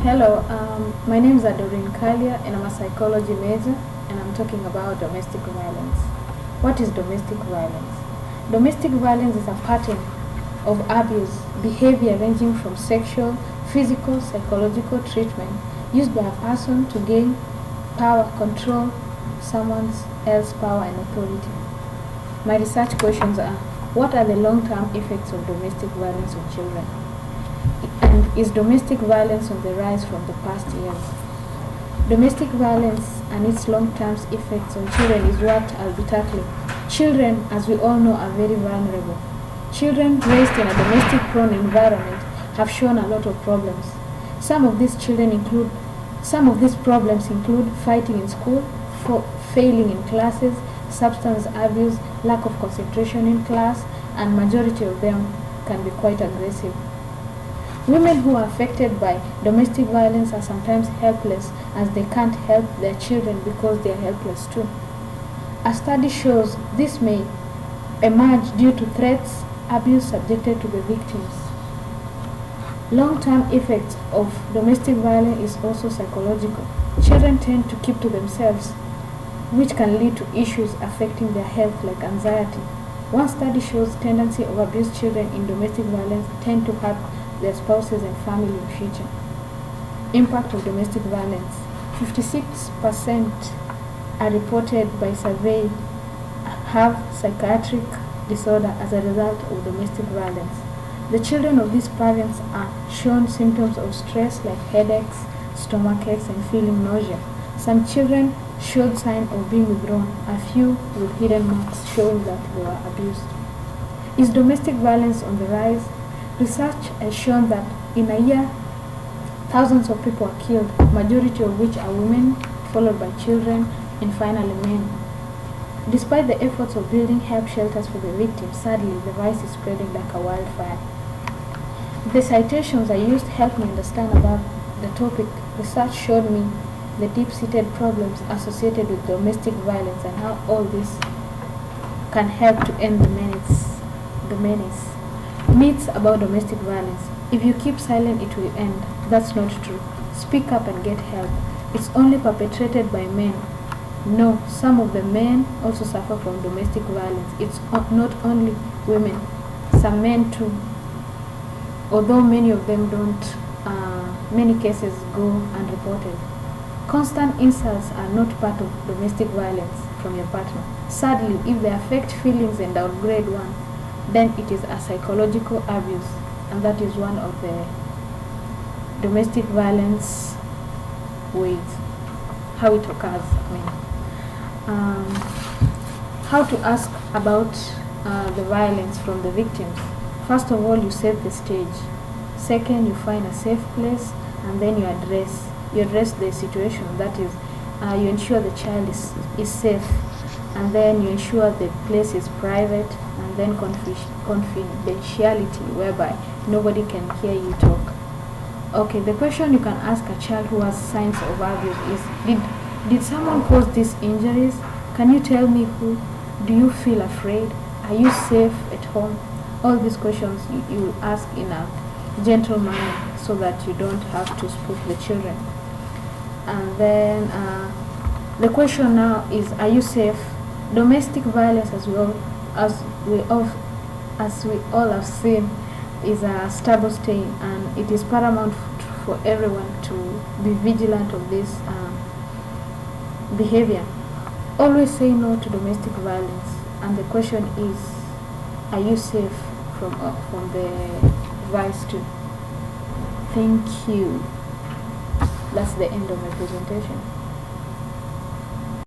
Hello, my name is Doreen Kalya and I'm a psychology major and I'm talking about domestic violence. What is domestic violence? Domestic violence is a pattern of abuse, behavior ranging from sexual, physical, psychological treatment used by a person to gain power, control someone else's power and authority. My research questions are: what are the long-term effects of domestic violence on children? And is domestic violence on the rise from the past years? Domestic violence and its long-term effects on children is what I'll be tackling. Children, as we all know, are very vulnerable. Children raised in a domestic-prone environment have shown a lot of problems. Some of these problems include fighting in school, failing in classes, substance abuse, lack of concentration in class, and majority of them can be quite aggressive. Women who are affected by domestic violence are sometimes helpless, as they can't help their children because they are helpless too. A study shows this may emerge due to threats, abuse subjected to the victims. Long-term effects of domestic violence is also psychological. Children tend to keep to themselves, which can lead to issues affecting their health like anxiety. One study shows tendency of abused children in domestic violence tend to hurt their spouses and family in future. Impact of domestic violence. 56% are reported by survey have psychiatric disorder as a result of domestic violence. The children of these parents are shown symptoms of stress like headaches, stomach aches, and feeling nausea. Some children showed signs of being withdrawn, a few with hidden marks showing that they were abused. Is domestic violence on the rise? Research has shown that in a year, thousands of people are killed, majority of which are women, followed by children, and finally men. Despite the efforts of building help shelters for the victims, sadly, the virus is spreading like a wildfire. The citations I used helped me understand about the topic. Research showed me the deep-seated problems associated with domestic violence and how all this can help to end the menace. Myths about domestic violence. If you keep silent, it will end. That's not true. Speak up and get help. It's only perpetrated by men. No, some of the men also suffer from domestic violence. It's not only women, some men too. Although many of them don't, many cases go unreported. Constant insults are not part of domestic violence from your partner. Sadly, if they affect feelings and downgrade one, then it is a psychological abuse, and that is one of the domestic violence ways, how it occurs. How to ask about the violence from the victims. First of all, you set the stage. Second, you find a safe place, and then you address the situation. That is, you ensure the child is safe, and then you ensure the place is private, and then confidentiality, whereby nobody can hear you talk. Okay, the question you can ask a child who has signs of abuse is, did someone cause these injuries? Can you tell me who? Do you feel afraid? Are you safe at home? All these questions you ask in a gentle manner so that you don't have to spook the children. And then the question now is, are you safe? Domestic violence, as we all have seen, is a stubborn stain, and it is paramount for everyone to be vigilant of this behavior. Always say no to domestic violence, and the question is, are you safe from the vice too? Thank you. That's the end of my presentation.